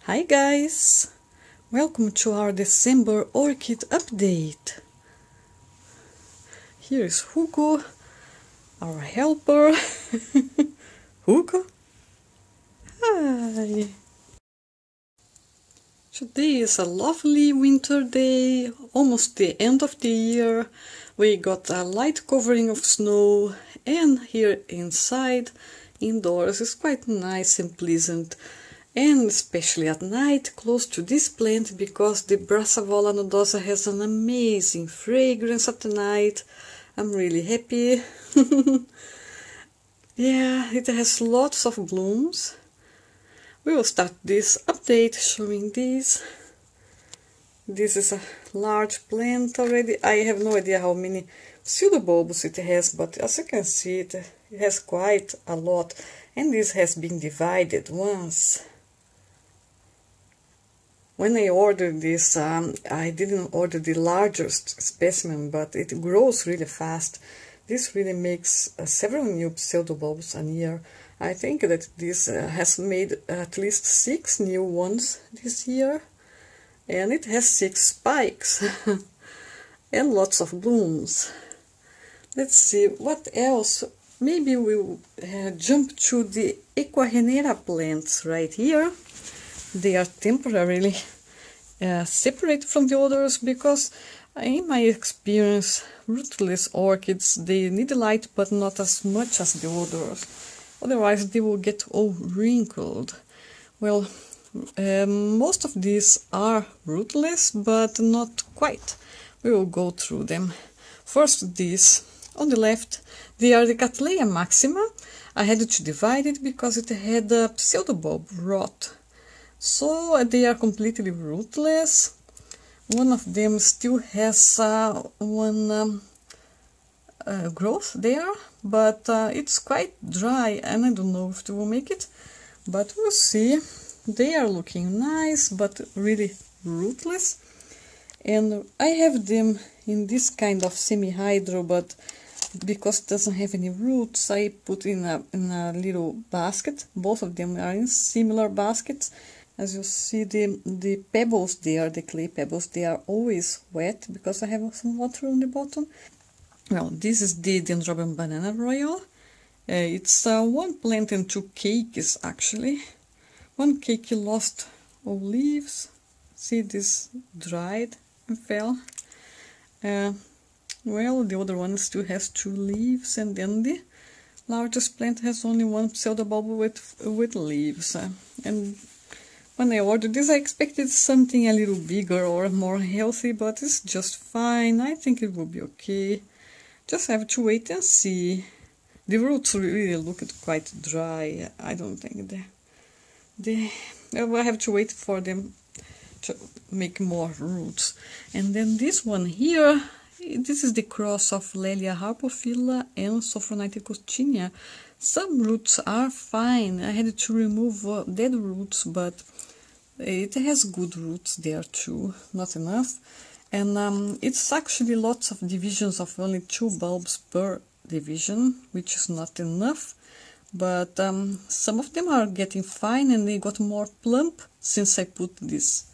Hi guys! Welcome to our December orchid update. Here is Hugo, our helper. Hugo? Hi! Today is a lovely winter day, almost the end of the year. We got a light covering of snow, and here inside, indoors, is quite nice and pleasant. And especially at night, close to this plant, because the Brassavola nodosa has an amazing fragrance at night. I'm really happy. Yeah, it has lots of blooms. We will start this update showing these. This is a large plant already. I have no idea how many pseudobulbs it has, but as you can see, it has quite a lot. And this has been divided once. When I ordered this, I didn't order the largest specimen, but it grows really fast. This really makes several new pseudobulbs a year. I think that this has made at least 6 new ones this year. And it has 6 spikes and lots of blooms. Let's see what else. Maybe we'll jump to the Equagenera plants right here. They are temporarily separated from the others because, in my experience, rootless orchids, they need light but not as much as the others. Otherwise they will get all wrinkled. Well, most of these are rootless, but not quite. We will go through them. First, these on the left, they are the Cattleya maxima. I had to divide it because it had a pseudobulb rot. So they are completely rootless. One of them still has one growth there, but it's quite dry and I don't know if they will make it, but we'll see. They are looking nice, but really rootless. And I have them in this kind of semi-hydro, but because it doesn't have any roots, I put in a little basket. Both of them are in similar baskets. As you see, the pebbles there, the clay pebbles, they are always wet because I have some water on the bottom. Well, this is the Dendrobium banana royal. It's one plant and 2 cakes actually. One cake lost all leaves. See, this dried and fell. Well, the other one still has 2 leaves, and then the largest plant has only 1 pseudobulb with leaves. And when I ordered this, I expected something a little bigger or more healthy, but it's just fine. I think it will be okay. Just have to wait and see. The roots really look quite dry. I don't think I have to wait for them to make more roots. And then this one here, this is the cross of Laelia harpophylla and Sophronitis coccinea. Some roots are fine. I had to remove dead roots, but it has good roots there too, not enough. And it's actually lots of divisions of only 2 bulbs per division, which is not enough. But some of them are getting fine and they got more plump since I put this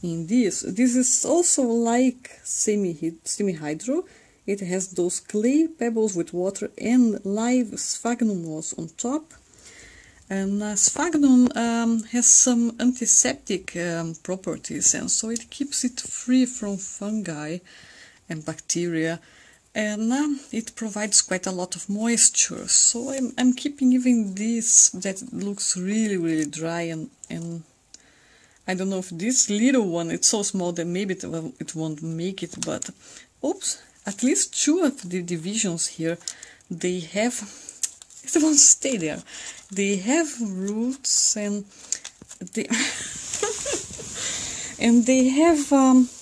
in this. This is also like semi-hydro. It has those clay pebbles with water and live sphagnum moss on top. And sphagnum has some antiseptic properties, and so it keeps it free from fungi and bacteria, and it provides quite a lot of moisture. So I'm keeping even this that looks really dry, and I don't know if this little one, it's so small that maybe it won't make it, but oops, at least 2 of the divisions here, they have, it won't stay there. They have roots and they and they have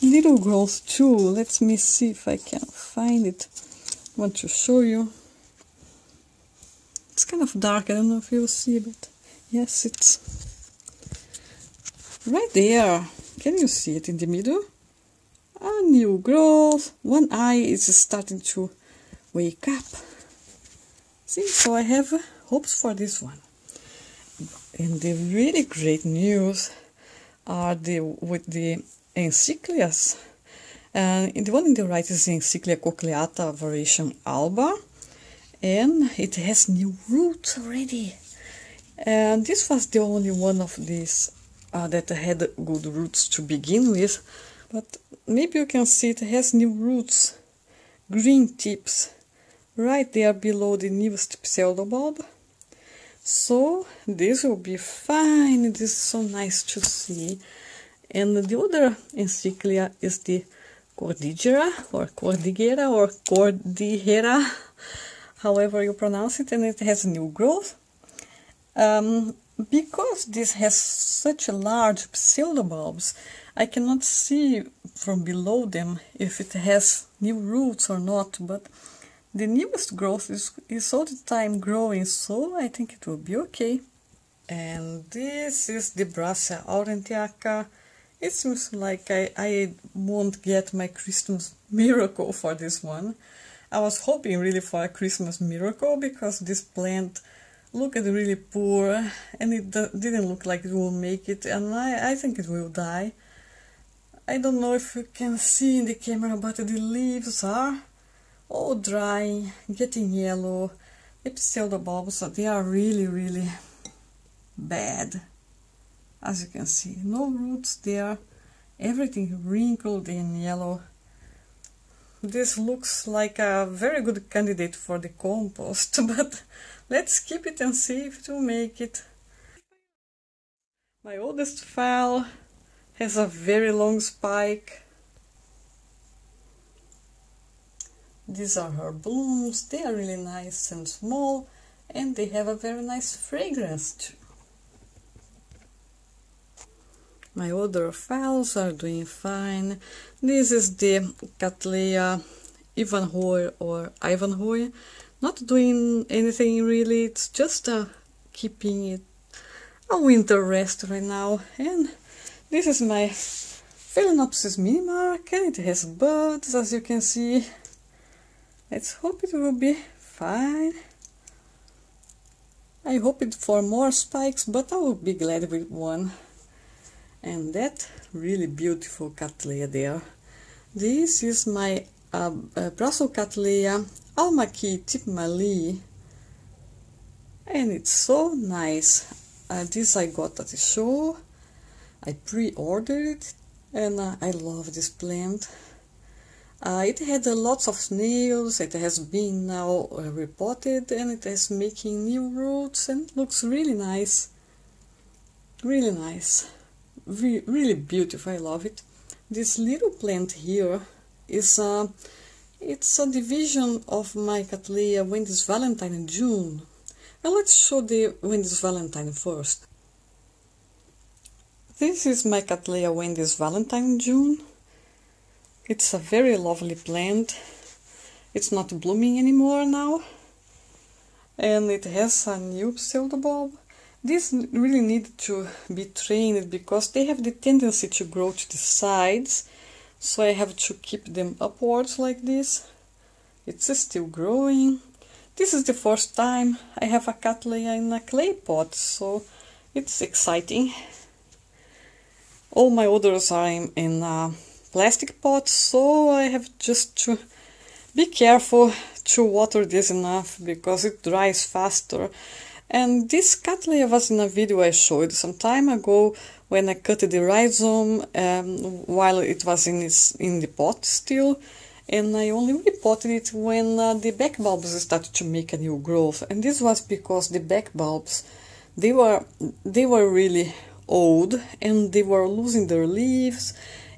little growth too. Let me see if I can find it. I want to show you. It's kind of dark. I don't know if you'll see, but yes, it's right there. Can you see it in the middle? A new growth. One eye is starting to wake up. See, so I have hopes for this one. And the really great news, are with the Encyclias. And the one in the right is the Encyclia cochleata variation alba, and it has new roots already. And this was the only one of these that had good roots to begin with, but maybe you can see it has new roots, green tips, right there below the newest pseudobulb. So this will be fine. This is so nice to see. And the other Encyclia is the cordigera or cordigera, however you pronounce it, and it has new growth. Because this has such large pseudobulbs, I cannot see from below them if it has new roots or not, but the newest growth is all the time growing, so I think it will be okay. And this is the Brassia aurantiaca. It seems like I won't get my Christmas miracle for this one. I was hoping really for a Christmas miracle because this plant looked really poor and it didn't look like it will make it, and I think it will die. I don't know if you can see in the camera, but the leaves are all dry, getting yellow. The pseudobulbs, they are really bad. As you can see, no roots there, everything wrinkled and yellow. This looks like a very good candidate for the compost, but let's keep it and see if it will make it. My oldest phal has a very long spike. These are her blooms. They are really nice and small, and they have a very nice fragrance too. My other phals are doing fine. This is the Cattleya Ivanhoe or Ivanhoe. Not doing anything really, it's just keeping it a winter rest right now. And this is my Phalaenopsis minimark, and it has buds, as you can see. Let's hope it will be fine. I hope it for more spikes, but I will be glad with one. And that really beautiful Cattleya there. This is my Brassavola Alma Kee Tipmalee, and it's so nice. This I got at the show. I pre-ordered it, and I love this plant. It had lots of snails. It has been now repotted, and it is making new roots and looks really nice. Really nice. Really beautiful. I love it. This little plant here is it's a division of my Cattleya Wendy's Valentine in June. Well, let's show the Wendy's Valentine first. This is my Cattleya Wendy's Valentine in June. It's a very lovely plant. It's not blooming anymore now, and it has a new pseudobulb. These really need to be trained because they have the tendency to grow to the sides, so I have to keep them upwards like this. It's still growing. This is the first time I have a Cattleya in a clay pot, so it's exciting. All my others are in plastic pots, so I have just to be careful to water this enough because it dries faster. And this Cattleya was in a video I showed some time ago when I cut the rhizome while it was in the pot still, and I only repotted it when the back bulbs started to make a new growth. And this was because the back bulbs, they were really old and they were losing their leaves,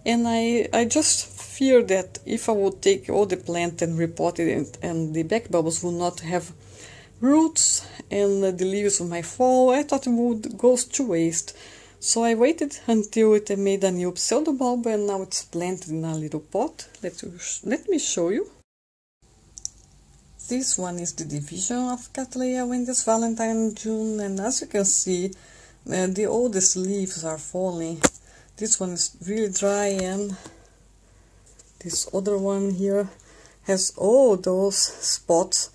and I just fear that if I would take all the plant and repot it and the back bulbs would not have roots and the leaves might fall, I thought it would go to waste. So I waited until it made a new pseudobulb, and now it's planted in a little pot. Let me show you. This one is the division of Cattleya Wendy's Valentine in June, and as you can see, the oldest leaves are falling. This one is really dry, and this other one here has all those spots.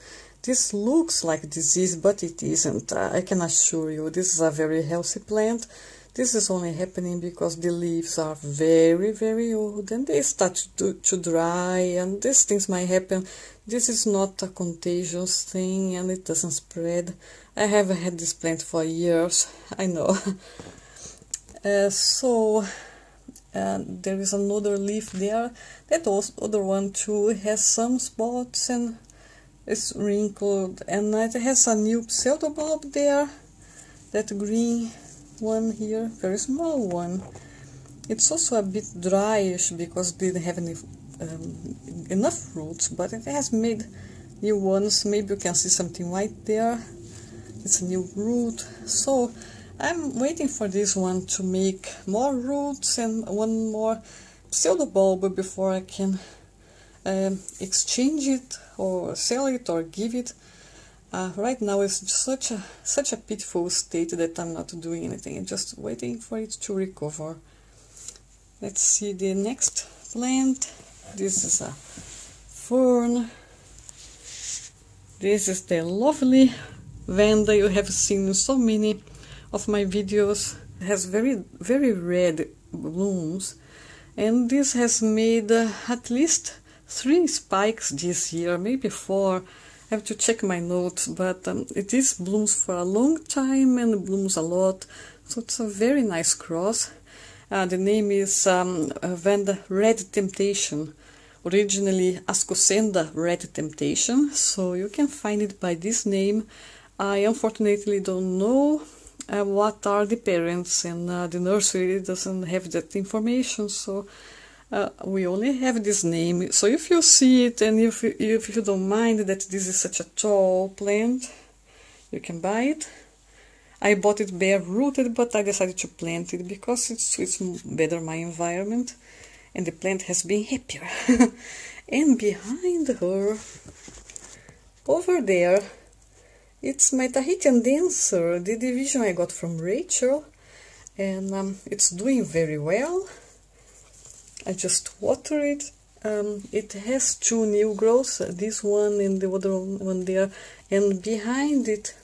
This looks like disease, but it isn't. I can assure you, this is a very healthy plant. This is only happening because the leaves are very, very old and they start to dry, and these things might happen. This is not a contagious thing and it doesn't spread. I have had this plant for years, I know. There is another leaf there. That other one too has some spots and it's wrinkled, and it has a new pseudobulb there. That green one here, very small one. It's also a bit dryish because it didn't have any, enough roots, but it has made new ones. Maybe you can see something white there. It's a new root. So I'm waiting for this one to make more roots and one more pseudobulb before I can exchange it or sell it or give it. Right now it's such a pitiful state that I'm not doing anything. I'm just waiting for it to recover. Let's see the next plant. This is a fern. This is the lovely Vanda you have seen in so many of my videos. It has very, very red blooms, and this has made at least 3 spikes this year, maybe 4. I have to check my notes, but it is blooms for a long time and blooms a lot, so it's a very nice cross. The name is Vanda Red Temptation, originally ascocenda Red Temptation, so you can find it by this name. I unfortunately don't know what are the parents, and the nursery doesn't have that information, so we only have this name. So if you see it and if you don't mind that this is such a tall plant, you can buy it. I bought it bare rooted, but I decided to plant it because it suits better my environment, and the plant has been happier. And behind her, over there, it's my Tahitian dancer, the division I got from Rachel, and it's doing very well. I just water it. It has 2 new growths, this one and the other one there, and behind it,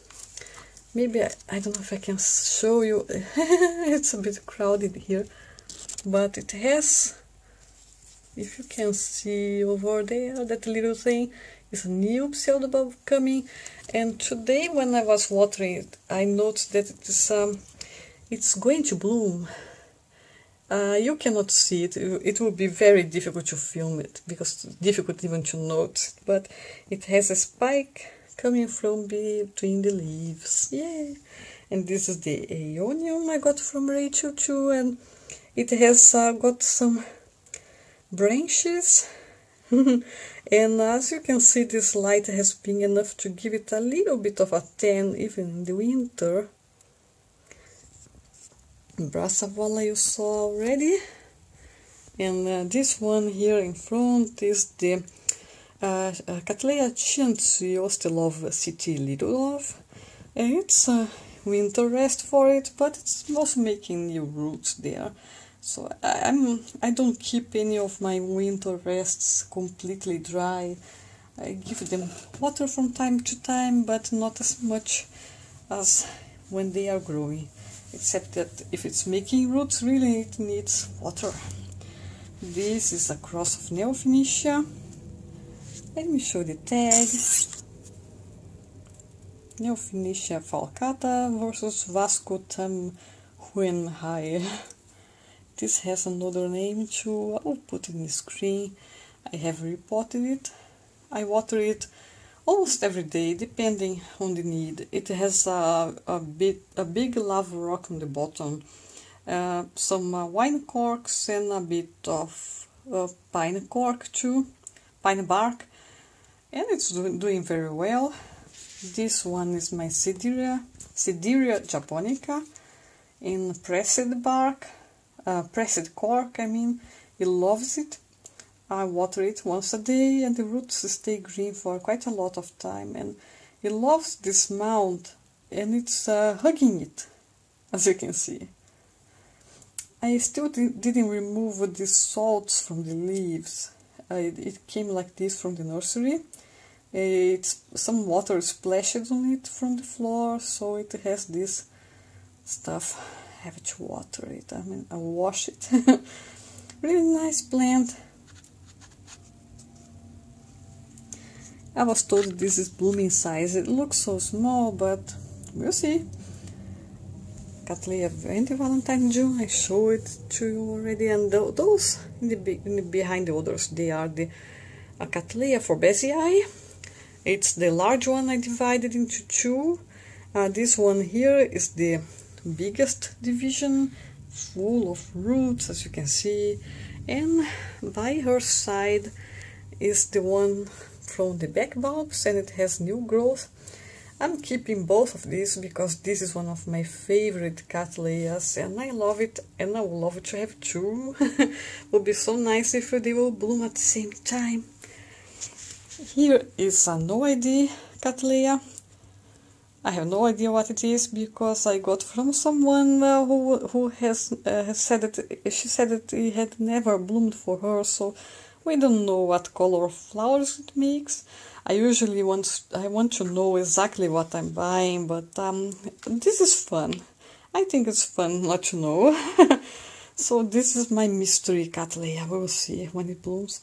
maybe I don't know if I can show you. It's a bit crowded here, but it has, if you can see over there, that little thing is a new pseudobulb coming. And today when I was watering it, I noticed that it's going to bloom. You cannot see it. It will be very difficult to film it because it's difficult even to notice. But it has a spike coming from between the leaves. Yay! And this is the aeonium I got from Rachel too, and it has got some branches. And as you can see, this light has been enough to give it a little bit of a tan even in the winter. Brassavola you saw already, and this one here in front is the Cattleya Chian-Tzy, or the Love City Little Love, and it's winter rest for it, but it's also making new roots there. So I don't keep any of my winter rests completely dry. I give them water from time to time, but not as much as when they are growing. Except that if it's making roots, really it needs water. This is a cross of Neophynicia. Let me show the tag. Neophynicia falcata versus Vasco tam Heinecke. This has another name too. I will put it in the screen. I have repotted it. I water it almost every day, depending on the need. It has a big lava rock on the bottom, some wine corks, and a bit of pine cork too, pine bark, and it's doing very well. This one is my Sideria japonica in pressed bark. Pressed cork, I mean. It loves it. I water it once a day and the roots stay green for quite a lot of time, and it loves this mound and it's hugging it, as you can see. I still didn't remove the salts from the leaves. It came like this from the nursery. It's some water splashed on it from the floor, so it has this stuff. I have to water it, I wash it. Really nice plant. I was told this is blooming size. It looks so small, but we'll see. Cattleya Valentine June, I showed it to you already, and those behind the others, they are the Cattleya Brassia. It's the large one I divided into two. This one here is the biggest division, full of roots, as you can see, and by her side is the one from the back bulbs, and it has new growth. I'm keeping both of these because this is one of my favorite Cattleyas, and I love it, and I would love it to have two. Would be so nice if they will bloom at the same time. Here is a NOID Cattleya. I have no idea what it is because I got from someone who has said that she said that it had never bloomed for her, so we don't know what color of flowers it makes. I usually want to know exactly what I'm buying, but this is fun. I think it's fun not to know. So this is my mystery Cattleya. We will see when it blooms.